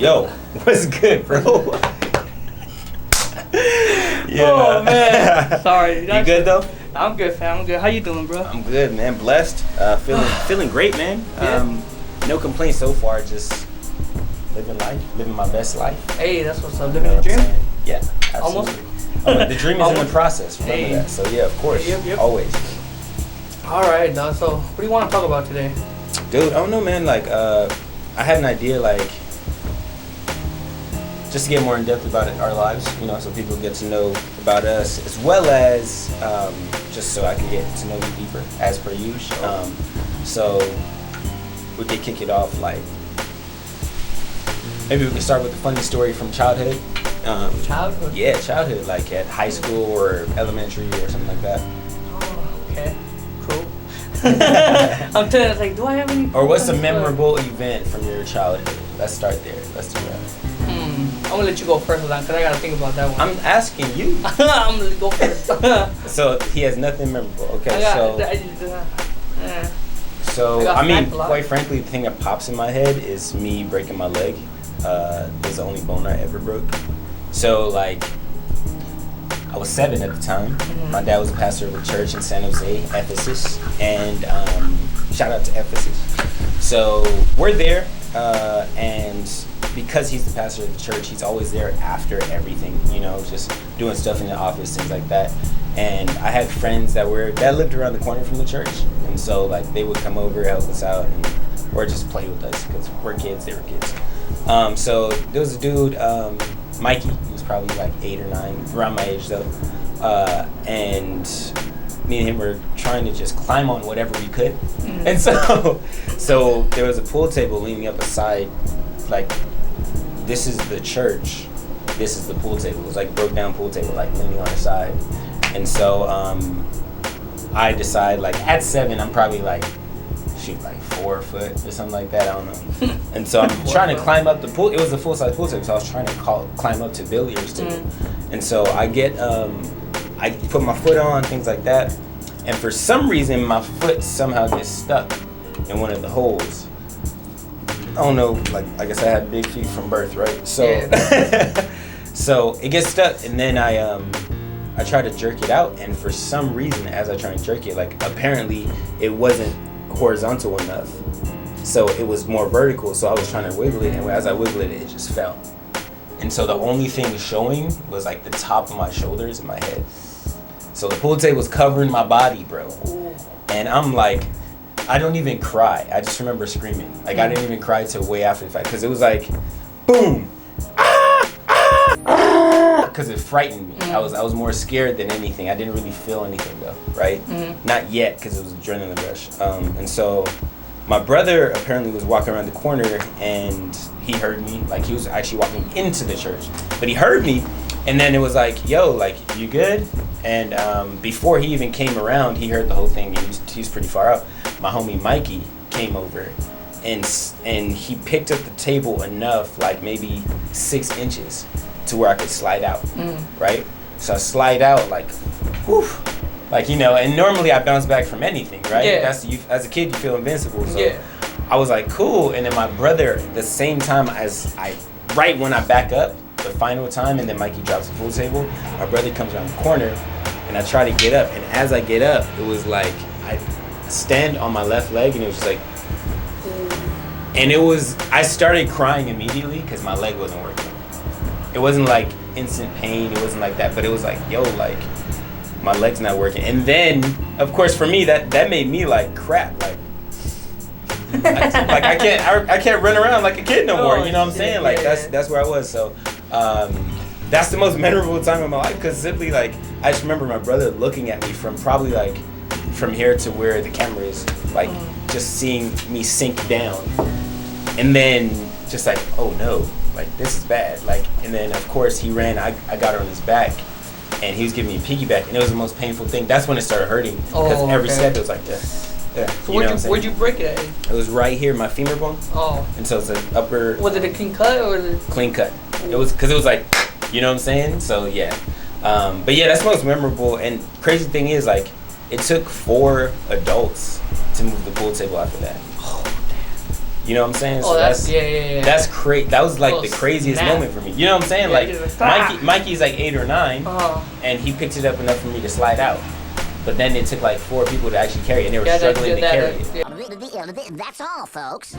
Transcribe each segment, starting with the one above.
Yo, what's good, bro? Yeah. Oh man, sorry. You good though? I'm good, fam. I'm good. How you doing, bro? I'm good, man. Blessed. Feeling great, man. Yeah. No complaints so far. Just living life, living my best life. Hey, that's what's up. Living the dream. Yeah, absolutely. Almost. The dream is in the process. Remember that. So yeah, of course. Yep. Always. All right, dog. So, what do you want to talk about today? Dude, I don't know, man. Like, I had an idea, like, just to get more in depth about our lives, you know, so people get to know about us, as well as just so I can get to know you deeper, as per usual. So we could kick it off, like, maybe we could start with a funny story from childhood. Childhood? Yeah, childhood, like at high school or elementary or something like that. Oh, okay. Cool. I'm telling you, it's like, do I have any... Or what's a memorable event from your childhood? Let's start there. Let's do that. I'm gonna let you go first, because I gotta think about that one. I'm asking you. I'm gonna go first. So he has nothing memorable. Okay, I mean, quite frankly, the thing that pops in my head is me breaking my leg. It was the only bone I ever broke. So, like, I was 7 at the time. Mm-hmm. My dad was a pastor of a church in San Jose, Ephesus, and shout out to Ephesus. So we're there, and because he's the pastor of the church, he's always there after everything, you know, just doing stuff in the office, things like that. And I had friends that lived around the corner from the church, and so like they would come over, help us out, or just play with us because we're kids, they were kids. So there was a dude, Mikey, he was probably like 8 or 9, around my age though, and me and him were trying to just climb on whatever we could. Mm-hmm. And so there was a pool table leaning up a side, like, this is the church, this is the pool table. It was like a broke down pool table, like leaning on the side. And so I decide, like, at 7, I'm probably like, like 4 foot or something like that, I don't know. And so I'm trying to climb up the pool. It was a full-size pool table, so I was trying to climb up to billiards table. Mm. And so I put my foot on, things like that. And for some reason, my foot somehow gets stuck in one of the holes. I don't know, like, I guess I had big feet from birth, right? So, yeah. So it gets stuck, and then I try to jerk it out, and for some reason, as I try and jerk it, like, apparently it wasn't horizontal enough, so it was more vertical. So I was trying to wiggle it, and as I wiggled it, it just fell. And so the only thing showing was like the top of my shoulders and my head. So the pool table was covering my body, bro. And I'm like, I don't even cry. I just remember screaming. Like, I didn't even cry till way after the fact, because it was like, boom, because it frightened me. I was more scared than anything. I didn't really feel anything though, right? Not yet, because it was adrenaline rush. And so my brother apparently was walking around the corner, and he heard me. Like, he was actually walking into the church, but he heard me, and then it was like, yo, like, you good? And before he even came around, he heard the whole thing. He was pretty far out. My homie Mikey came over, and he picked up the table enough, like maybe 6 inches, to where I could slide out, right? So I slide out, like, whew, like, you know, and normally I bounce back from anything, right? Yeah. As a kid, you feel invincible. So yeah. I was like, cool. And then my brother, the same time right when I back up, the final time, and then Mikey drops the pool table, my brother comes around the corner, and I try to get up. And as I get up, it was like, I stand on my left leg, and it was just like, and I started crying immediately because my leg wasn't working. It wasn't like instant pain, it wasn't like that, but it was like, yo, like, my leg's not working. And then, of course, for me, that made me like, crap, like, I can't run around like a kid no more, you know what I'm saying? Like, that's where I was. So that's the most memorable time of my life, because simply, like, I just remember my brother looking at me from probably like from here to where the camera is, like, just seeing me sink down, and then just like, oh no, like, this is bad. Like, and then of course he ran, I got on his back, and he was giving me a piggyback, and it was the most painful thing. That's when it started hurting, because every step it was like, yeah. So where'd you break it at? It was right here, my femur bone. Oh. And so it's an upper. Was it a clean cut or? Clean cut. It was, because it was like, you know what I'm saying? So yeah. But yeah, that's the most memorable. And crazy thing is, like, it took 4 adults to move the pool table after that. Oh, damn. You know what I'm saying? Oh, so that's yeah. That's crazy. That was like the craziest snap. moment for me. You know what I'm saying? Like Mikey's like 8 or 9, and he picked it up enough for me to slide out. But then it took like 4 people to actually carry it, and they were struggling to carry it. Yeah. That's all, folks.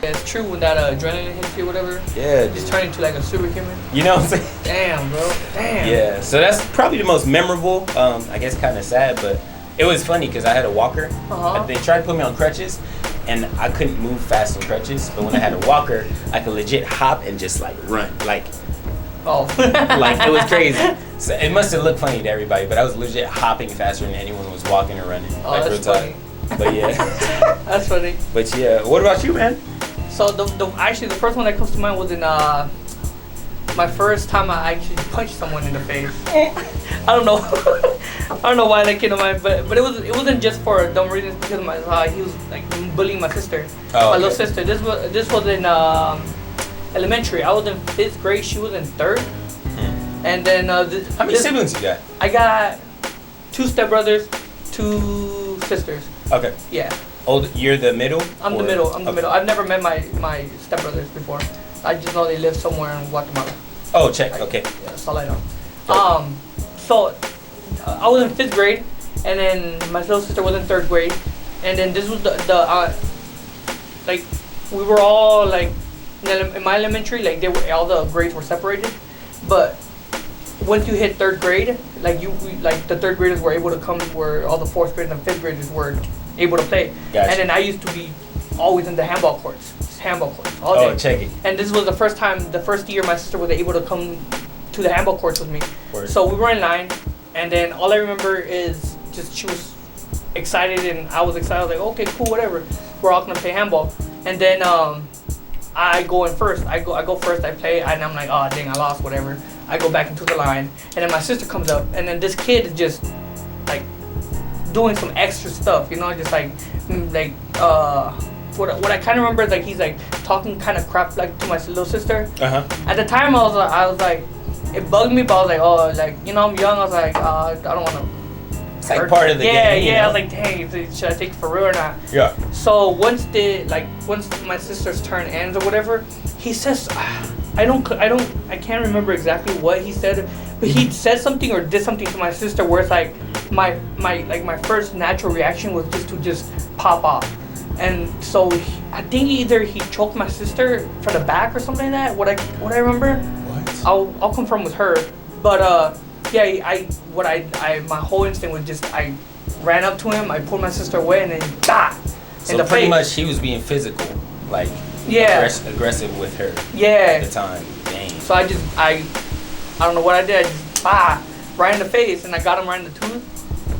Yeah, it's true when that adrenaline hits you, whatever. Yeah. Just turn into like a superhuman. You know what I'm saying? Damn, bro. Damn. Yeah. So that's probably the most memorable. I guess kind of sad, but it was funny because I had a walker. They tried to put me on crutches, and I couldn't move fast on crutches. But when I had a walker, I could legit hop and just like run, like it was crazy. So it must have looked funny to everybody, but I was legit hopping faster than anyone was walking or running. Oh, like that's funny. But yeah. That's funny. But yeah, what about you, man? So actually the first one that comes to mind was in my first time I actually punched someone in the face. I don't know. I don't know why that came to mind, but it wasn't just for dumb reasons because he was like bullying my sister, my little sister. This was in elementary. I was in 5th grade. She was in 3rd. And then how many siblings you got? I got 2 stepbrothers, 2 sisters. Okay. Yeah. Oh, you're the middle? I'm the middle. I'm the middle. I've never met my stepbrothers before. I just know they live somewhere in Guatemala. Oh, check. Okay. Yeah, that's all I know. So I was in 5th grade, and then my little sister was in 3rd grade, and then this was the like we were all like in my elementary, like all the grades were separated, but once you hit 3rd grade, like the 3rd graders were able to come where all the 4th graders and 5th graders were able to play. Gotcha. And then I used to be always in the handball courts all day. Oh, check it. And this was the first year my sister was able to come to the handball courts with me. Word. So we were in line, and then all I remember is just she was excited and I was excited. I was like, okay, cool, whatever. We're all gonna play handball. And then I go in first. I go first. I play, and I'm like, oh dang, I lost, whatever. I go back into the line, and then my sister comes up, and then this kid is just like doing some extra stuff, you know, just like what I kind of remember is like he's like talking kind of crap like to my little sister. At the time I was like, it bugged me, but I was like, oh, like, you know, I'm young. I was like, I don't want to. It's like part of the game. Yeah. I was like, dang, should I take it for real or not? Yeah. So once my sister's turn ends or whatever, he says, I can't remember exactly what he said, but he said something or did something to my sister where it's like my first natural reaction was just pop off. And so I think either he choked my sister from the back or something like that. What I remember. What? I'll confirm with her. But yeah, my whole instinct was just I ran up to him, I pulled my sister away, and then So pretty much he was being physical, like aggressive with her. Yeah. At the time. Dang. So I don't know what I did. I just right in the face, and I got him right in the tooth.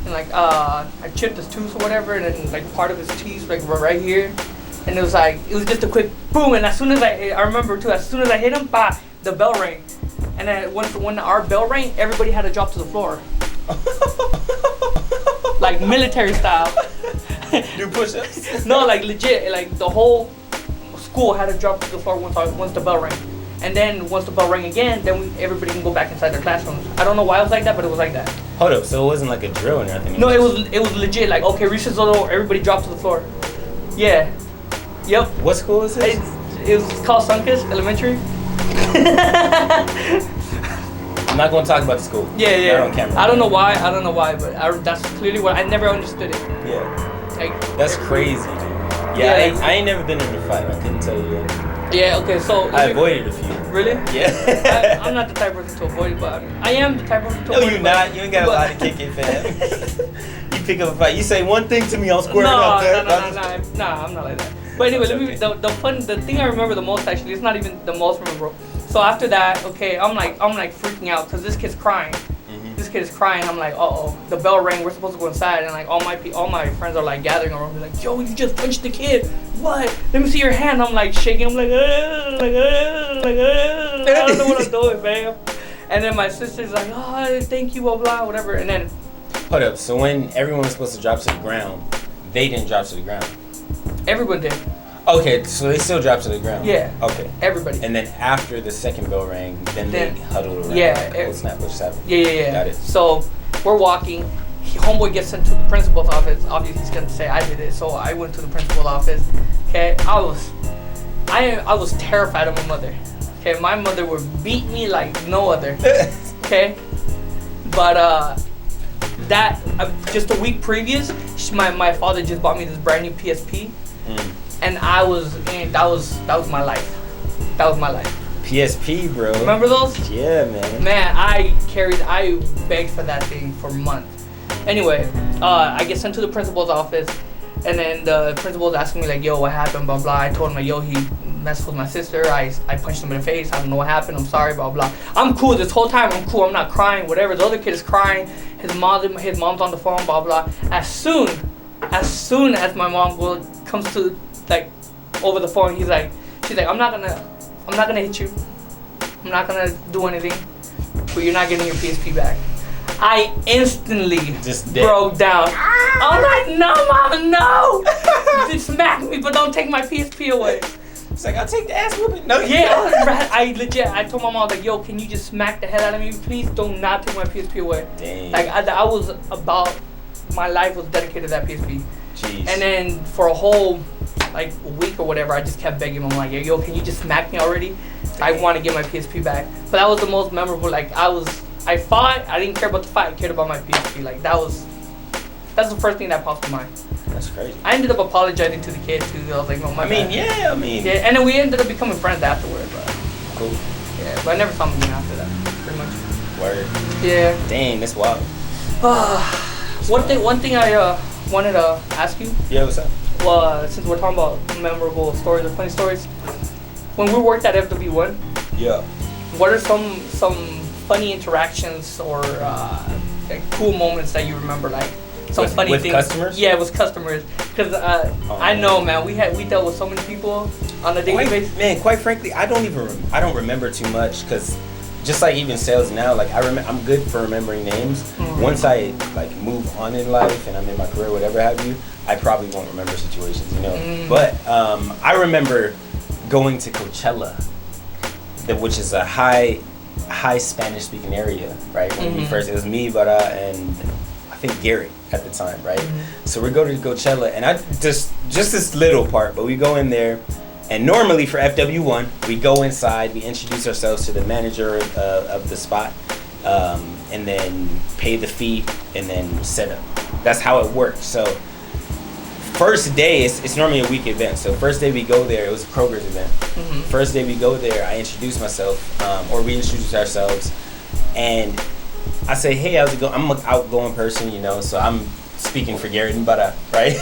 And like I chipped his tooth or whatever, and then like part of his teeth like right here, and it was just a quick boom. And as soon as I remember too, as soon as I hit him, the bell rang, and then when our bell rang, everybody had to drop to the floor, like military style. Do push-ups? No, like legit, like the whole school had to drop to the floor once the bell rang. And then once the bell rang again, then everybody can go back inside their classrooms. I don't know why it was like that, but it was like that. Hold up, so it wasn't like a drill or nothing? No, it was legit. Like, okay, recess over, everybody dropped to the floor. Yeah. Yep. What school is this? It was called Sunkiss Elementary. I'm not going to talk about the school. Yeah. Not on camera. I don't know why, but that's clearly what I never understood it. Yeah. Like, that's crazy, dude. Yeah, I ain't never been in a fight. I couldn't tell you that. Yeah, okay, so... I avoided a few. Really? Yeah. I'm not the type of person to avoid it, but I am the type of person to avoid it. No, you're not. You ain't got a lot to kick it, fam. You pick up a fight. You say one thing to me, I'll square it up there. No, I'm not like that. But anyway, the thing I remember the most, actually, it's not even the most memorable. So after that, okay, I'm like freaking out because this kid's crying. This kid is crying. I'm like, uh-oh, the bell rang. We're supposed to go inside, and like all my friends are like gathering around me, like, yo, you just punched the kid. What? Let me see your hand. I'm like shaking. I'm like, I don't know what I'm doing, man. And then my sister's like, oh, thank you, blah blah, whatever. And then, hold up. So when everyone was supposed to drop to the ground, they didn't drop to the ground. Everyone did. Okay, so they still dropped to the ground. Yeah. Okay. Everybody. And then after the second bell rang, then they huddled around. Yeah. Cold snap, what just happened? Yeah. Got it. So we're walking, homeboy gets sent to the principal's office. Obviously, he's gonna say I did it, so I went to the principal's office. Okay, I was terrified of my mother. Okay, my mother would beat me like no other. Okay, but that just a week previous, my father just bought me this brand new PSP, and that was my life. That was my life. PSP, bro. Remember those? Yeah, man. Man, I begged for that thing for months. Anyway, I get sent to the principal's office, and then the principal's asking me like, yo, what happened, blah, blah. I told him like, yo, he messed with my sister. I punched him in the face. I don't know what happened. I'm sorry, blah, blah. I'm cool this whole time. I'm cool. I'm not crying, whatever. The other kid is crying. His mom's on the phone, blah, blah. As soon as my mom comes to, like, over the phone, she's like, I'm not gonna hit you. I'm not gonna do anything, but you're not getting your PSP back. I instantly just broke down. I'm like, no, mama, no. Just smack me, but don't take my PSP away. It's like, I'll take the ass whooping. No, yeah, I told my mom, like, yo, can you just smack the hell out of me? Please do not take my PSP away. Dang. Like, my life was dedicated to that PSP. Jeez. And then for a whole, like, a week or whatever, I just kept begging him, like, yo, can you just smack me already? I want to get my PSP back. But that was the most memorable. Like, I fought. I didn't care about the fight. I cared about my PSP. Like, that's the first thing that popped in mind. That's crazy. I ended up apologizing to the kid too. I was like, no, my bad. Yeah. And then we ended up becoming friends afterward. But cool. Yeah, but I never saw him again after that. Pretty much. Word. Yeah. Dang, that's wild. One thing I wanted to ask you. Yeah, what's up? Well, since we're talking about memorable stories or funny stories, when we worked at FW1, yeah, what are some funny interactions or like cool moments that you remember, like some funny with things? Customers? Yeah, with customers. Because I know, man, we dealt with so many people on a daily basis. Man, quite frankly, I don't remember too much because just like even sales now, like I'm good for remembering names. Mm-hmm. Once I like move on in life and I'm in my career, whatever have you, I probably won't remember situations, you know. Mm. But I remember going to Coachella, which is a high Spanish speaking area, right? When we first, it was me, Bara, and I think Gary at the time, right? Mm-hmm. So we go to Coachella, and I just this little part, but we go in there, and normally for FW1, we go inside, we introduce ourselves to the manager of the spot, and then pay the fee, and then set up. That's how it works. So first day, it's normally a week event. So first day we go there, it was a Kroger's event. Mm-hmm. First day we go there, I introduce myself, or we introduce ourselves, and I say, hey, how's it going? I'm an outgoing person, you know, so I'm speaking for Gary and Bara, right?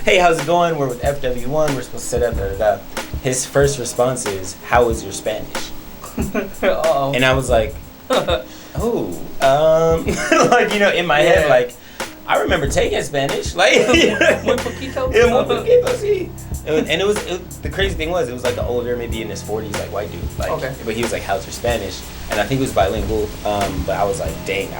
Hey, how's it going? We're with FW1, we're supposed to set up, da, da, da. His first response is, how is your Spanish? Uh-oh. And I was like, oh, like, you know, in my head, like, I remember taking Spanish, like, muy poquito. Yeah, muy poquito, sí. And it was the crazy thing was, it was like an older, maybe in his 40s, like white dude, like, okay. But he was like, how's your Spanish? And I think he was bilingual, but I was like, dang,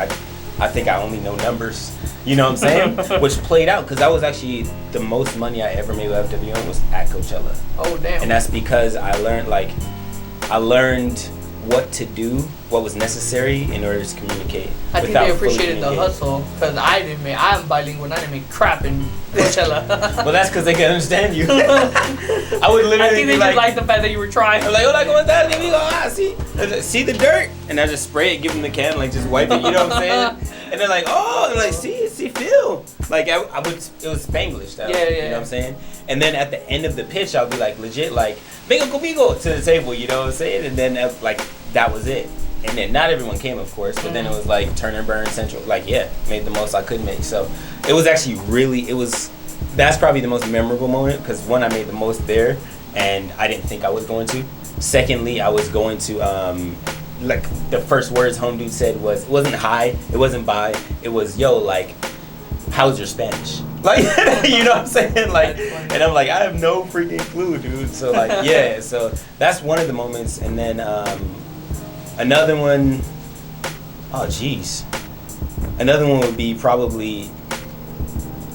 I think I only know numbers, you know what I'm saying? Which played out, because that was actually the most money I ever made with FWN was at Coachella. Oh, damn. And that's because I learned what to do, what was necessary in order to communicate. I think they appreciated the hustle, because I'm bilingual and I didn't make crap in Coachella. Well, that's because they can understand you. I would literally I think they just like the fact that you were trying. I'm like, hola, ¿cómo estás? And we go, see the dirt? And I just spray it, give them the can, like just wipe it, you know what I'm saying? And they're like, oh, and like, see, feel. Like, it was Spanglish, though, yeah. You know what I'm saying? And then at the end of the pitch, I'll be like, legit, like, vengo conmigo to the table, you know what I'm saying? And then, like, that was it. And then not everyone came, of course, but then it was like turn and burn central. Like, yeah, made the most I could make. So it was actually that's probably the most memorable moment, because one, I made the most there and I didn't think I was going to. Secondly, I was going to, like, the first words home dude said was, it wasn't hi, it wasn't bye, it was, yo, like, how's your Spanish? Like, you know what I'm saying? Like, and I'm like, I have no freaking clue, dude. So like, yeah, so that's one of the moments. And then another one, another one would be probably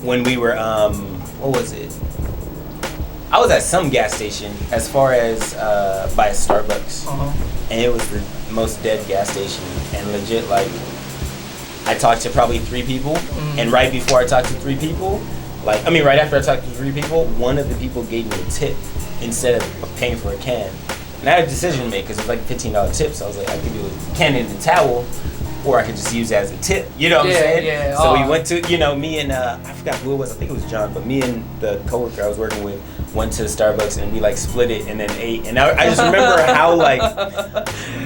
when we were, what was it? I was at some gas station, as far as by a Starbucks, and it was the most dead gas station, and legit, like, I talked to probably 3 people, and right before I talked to 3 people, right after I talked to 3 people, one of the people gave me a tip instead of paying for a can. And I had a decision to make because it was like a $15 tip, so I was like, I could do a can in the towel, or I could just use it as a tip. You know what I'm saying? Yeah. So we went to, me and I forgot who it was. I think it was John, but me and the coworker I was working with went to Starbucks and we split it and then ate. And I just remember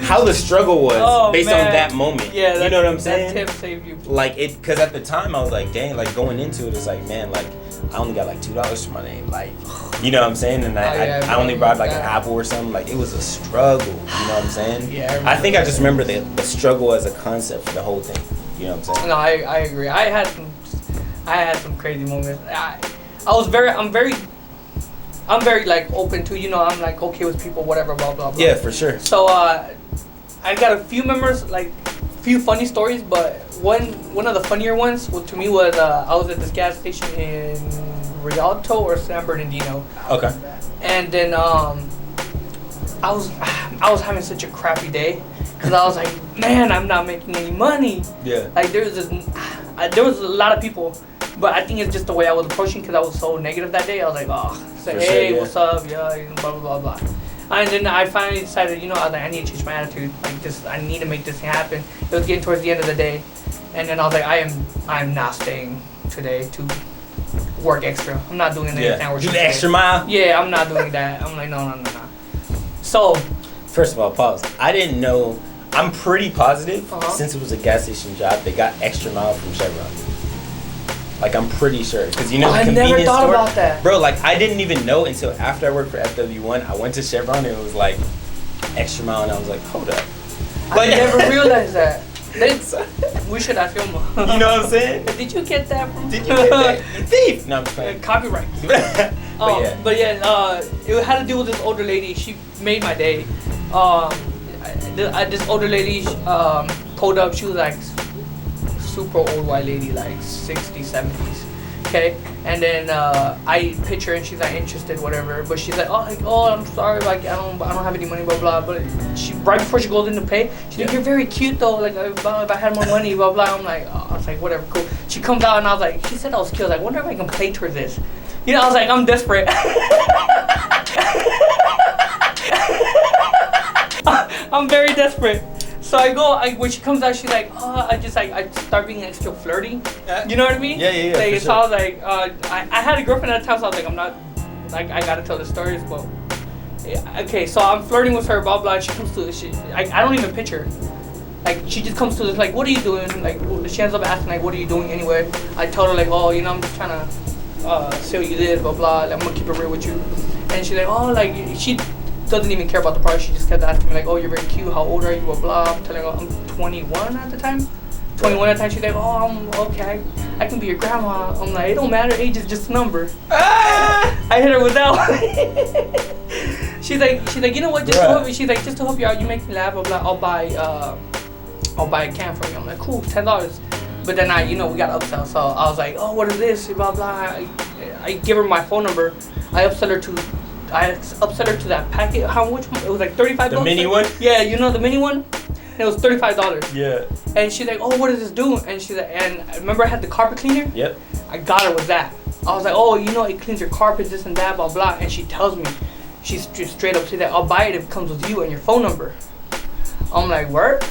how the struggle was based on that moment. Yeah, you know what I'm saying? That tip saved you. Because at the time I was like, dang, going into it, it's like, man, I only got $2 for my name, you know what I'm saying? And I only brought an apple or something. It was a struggle, you know what I'm saying? Yeah, I think I just remember the struggle as a concept for the whole thing. You know what I'm saying? No, I agree. I had some crazy moments. I'm very open to, I'm okay with people, whatever, blah blah blah. Yeah, for sure. So I got a few members, few funny stories, but one of the funnier ones to me was I was at this gas station in Rialto or San Bernardino. Okay. And then I was having such a crappy day because I was like, man, I'm not making any money. Yeah. There was a lot of people, but I think it's just the way I was approaching because I was so negative that day. I was like, hey, sure, what's up? Yeah, blah blah blah blah. And then I finally decided, I was like, I need to change my attitude. I need to make this thing happen. It was getting towards the end of the day, and then I was like, I'm not staying today to work extra. I'm not doing anything. Yeah. Do the extra mile? Yeah, I'm not doing that. I'm like, no. So, first of all, pause. I didn't know. I'm pretty positive since it was a gas station job, they got extra mile from Chevron. I'm pretty sure, because the convenience store. I never thought about that, bro. I didn't even know until after I worked for FW1. I went to Chevron and it was extra mile, and I was like, hold up. I never realized that. We should ask him. You know what I'm saying? Did you get that from? Did you get that? You thief! No, I'm just playing. Copyright. But yeah, it had to do with this older lady. She made my day. This older lady pulled up. She was super old white lady, 60s, 70s. Okay, and then I pitch her and she's interested, whatever. But she's oh, I'm sorry, I don't have any money, blah blah. But she right before she goes in to pay, she's like, you're very cute though. If I had more money, blah blah. I'm like, oh, I was like, whatever, cool. She comes out and I was like, she said I was cute. I was like, wonder if I can play towards this. I was like, I'm desperate. I'm very desperate. So I go, when she comes out, she's like, oh, I start being extra flirty. You know what I mean? Yeah. So I was like, I had a girlfriend at the time, so I was like, I'm not, I gotta tell the stories, but, yeah, okay, so I'm flirting with her, blah, blah, and she comes to, I don't even pitch her. She just comes to this, what are you doing? She ends up asking, what are you doing anyway? I told her, oh, I'm just trying to sell you this, blah, blah, I'm gonna keep it real with you. And she's like, oh, she doesn't even care about the price. She just kept asking me oh, you're very cute, how old are you, blah blah. I'm telling her I'm 21 at the time. 21 at the time. She's like, oh, I'm okay, I can be your grandma. I'm like, it don't matter, age is just a number. I hit her with that one. she's like, you know what, just to help me, just to help you out, you make me laugh, blah blah, I'll buy a can for you. I'm like, cool, $10. But then we got upsell, so I was like, oh, what is this, blah blah. I give her my phone number. I upsell her to that packet. How much? It was $35. The mini one? Yeah, the mini one? And it was $35. Yeah. And she's like, oh, what does this do? And she's like, and remember I had the carpet cleaner? Yep. I got her with that. I was like, oh, it cleans your carpet, this and that, blah, blah. And she tells me, she's just straight up say that, I'll buy it if it comes with you and your phone number. I'm like, word?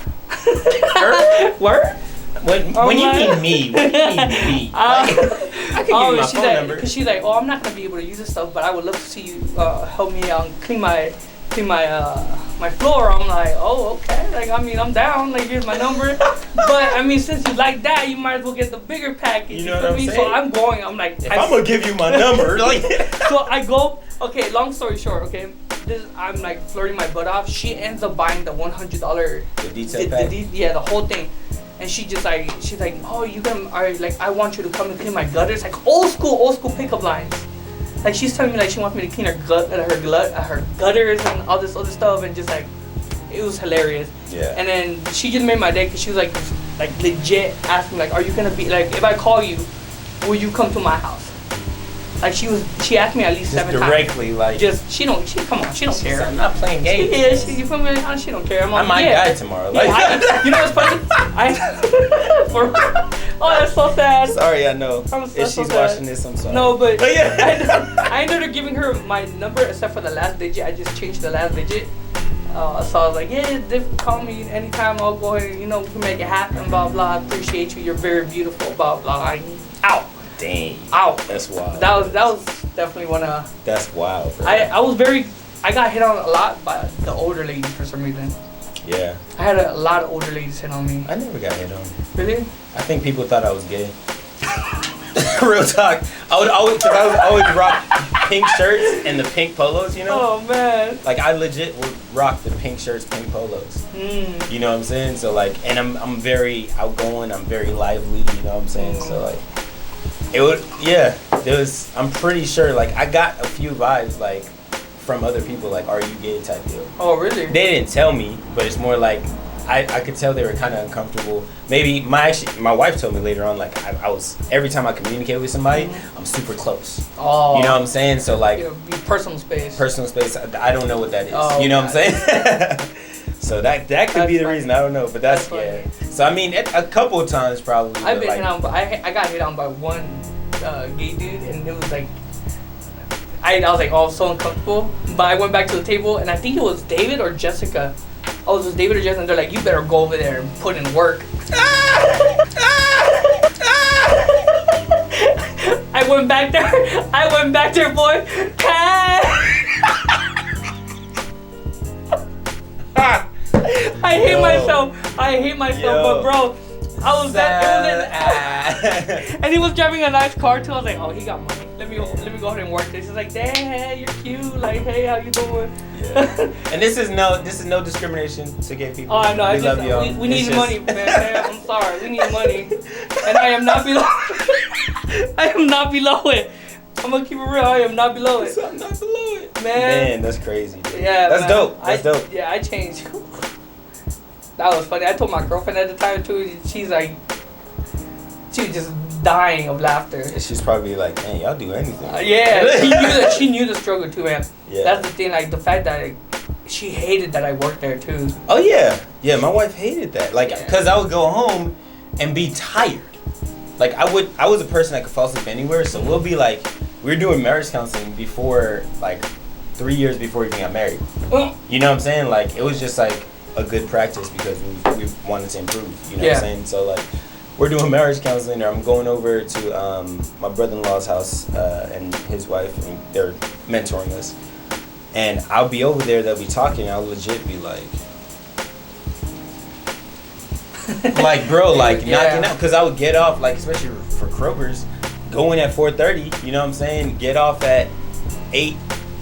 Word? When you mean me, what do you mean me? I can give you my phone number. Because she's like, oh, I'm not going to be able to use this stuff, but I would love to see you help me clean my floor. I'm like, oh, okay. I'm down. Here's my number. But, since you like that, you might as well get the bigger package. You know what I'm saying? So I'm going. I'm like, if I'm going to give you my number. So I go, okay, long story short, okay. I'm flirting my butt off. She ends up buying the $100. The detail pack? The whole thing. And she's like, oh, I want you to come and clean my gutters, old school pickup lines. She's telling me she wants me to clean her gutters and all this other stuff, and just it was hilarious. Yeah. And then she just made my day because she was legit asking are you gonna be if I call you, will you come to my house? Like she asked me at least Just 7 times. directly, like. She don't care. I'm not playing games. You feel me? She don't care. I might die tomorrow. Like, you know what's funny? Oh, that's so sad. Sorry, I know. If she's watching this, I'm sorry. No, but yeah. I ended up giving her my number except for the last digit. I just changed the last digit. So I was like, yeah, call me anytime. I'll go ahead and, we can make it happen, blah, blah. I appreciate you. You're very beautiful, blah, blah. Out. Dang. Out. That's wild. That was definitely one of... That's wild, bro. I got hit on a lot by the older ladies for some reason. Yeah. I had a lot of older ladies hit on me. I never got hit on. Really? I think people thought I was gay. Real talk. I would always rock pink shirts and the pink polos, Oh, man. Like, I legit would rock the pink shirts, pink polos. You know what I'm saying? So, like, and I'm very outgoing. I'm very lively, you know what I'm saying? So, like, I'm pretty sure, like, I got a few vibes, like, from other people, like, are you gay type deal. Oh, really? They didn't tell me, but it's more like, I could tell they were kind of uncomfortable. Maybe my wife told me later on, like, I was, every time I communicate with somebody, I'm super close. Oh. You know what I'm saying? So, like, personal space. Personal space, I don't know what that is. Oh, you know what I'm saying? So that could be the reason. I don't know, but that's yeah. So I mean, a couple of times probably. I've been hit on, but I got hit on by one gay dude, and it was like, I was like, oh, so uncomfortable. But I went back to the table, and I think it was David or Jessica. I was with David or Jessica, and they're like, you better go over there and put in work. I went back there, boy. I hate myself, but bro, I was and he was driving a nice car too. I was like, oh, he got money. Let me go ahead and work this. He's like, dang, hey, you're cute. Like, hey, how you doing? Yeah. And this is no discrimination to gay people. Oh, I know. We love y'all. We need money, man. I'm sorry. We need money, and I am not below. I am not below it. I'm gonna keep it real. I am not below it. I'm not below it, man. That's crazy. Dude. Yeah, that's man. dope. That's dope. Yeah, I changed. That was funny. I told my girlfriend at the time too. She was just dying of laughter. And she's probably like, man, y'all do anything. Yeah, she knew the struggle too, man. Yeah. That's the thing. Like the fact that she hated that I worked there too. Oh yeah. My wife hated that. Like, cause I would go home and be tired. Like I was a person that could fall asleep anywhere. So we'll be like, we were doing marriage counseling before, like 3 years before we even got married. You know what I'm saying? Like it was just like a good practice because we wanted to improve. You know what I'm saying? So like we're doing marriage counseling, or I'm going over to my brother-in-law's house and his wife, and they're mentoring us. And I'll be over there, they'll be talking, I'll legit be like, bro, knocking out, because I would get off, like, especially for Kroger's, go in at 4:30, you know what I'm saying? Get off at 8,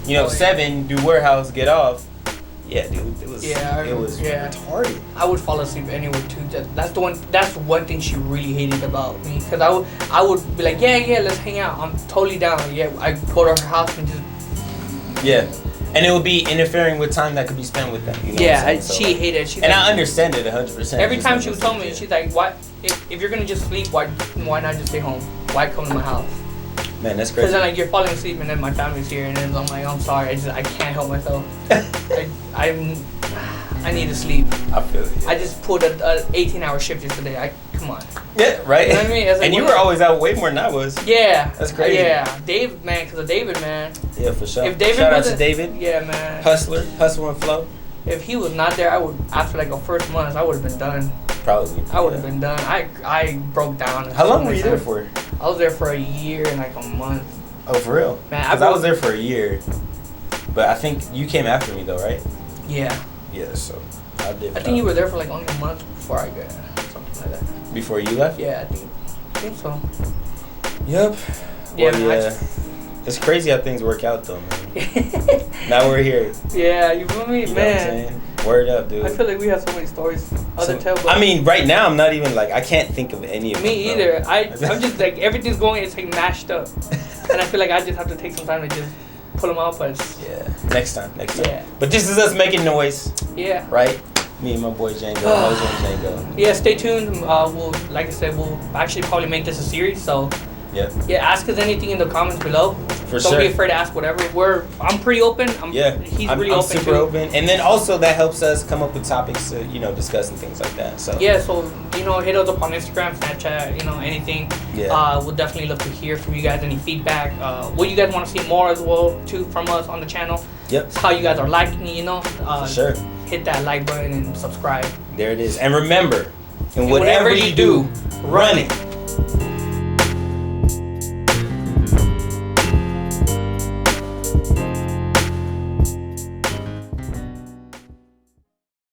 7, do warehouse, get off. Yeah, dude, it was retarded. I would fall asleep anywhere too. That's one thing she really hated about me, because I would be like, yeah, let's hang out. I'm totally down. Yeah, I go to her house and just and it would be interfering with time that could be spent with them. You know she hated it. And I understand it 100%. Every time she would tell me, she's like, "Why? If you're gonna just sleep, why not just stay home? Why come to my house?" Man, that's crazy. Because then you're falling asleep, and then my family's here, and then I'm like, I'm sorry, I can't help myself. I need to sleep. I feel it. Yeah. I just pulled a 18-hour shift yesterday. Come on. Yeah, right. You know what I mean? Like, and you were always out way more than I was. Yeah. That's crazy. Yeah, Dave, man, because of David, man. Yeah, for sure. If David Shout out to David. Yeah, man. Hustle and flow. If he was not there, I would, after like a first month, I would have been done. Probably. I would have been done. I broke down. How long were you there for? I was there for a year and like a month. Oh, for real? Man, because I was there for a year, but I think you came after me though, right? Yeah. Yeah, so I did. I think you were there for like only a month before I got something like that. Before you left? Yeah, I think so. Yep. Yeah, well, it's crazy how things work out though, man. Now we're here. Yeah, you feel me, you man? Know what I'm saying? Word up, dude. I feel like we have so many stories to tell. I mean, right now I'm not even like I can't think of any of them. Me either. I'm just like everything's going. It's like mashed up, and I feel like I just have to take some time to just pull them out. But next time. Yeah. But this is us making noise. Yeah. Right. Me and my boy Jango, Mojo Jango. Yeah, stay tuned. We'll, like I said, we'll actually probably make this a series. So Yep. Yeah, ask us anything in the comments below. For Don't sure. be afraid to ask whatever. I'm pretty open. He's pretty I'm open super too. open, and then also that helps us come up with topics to discuss and things like that. So Yeah, so hit us up on Instagram, Snapchat, anything. Yeah. We'll definitely love to hear from you guys. Any feedback? What you guys want to see more as well too from us on the channel? Yep. How you guys are liking it, For sure. Hit that like button and subscribe. There it is, and remember, in whatever you do, run it.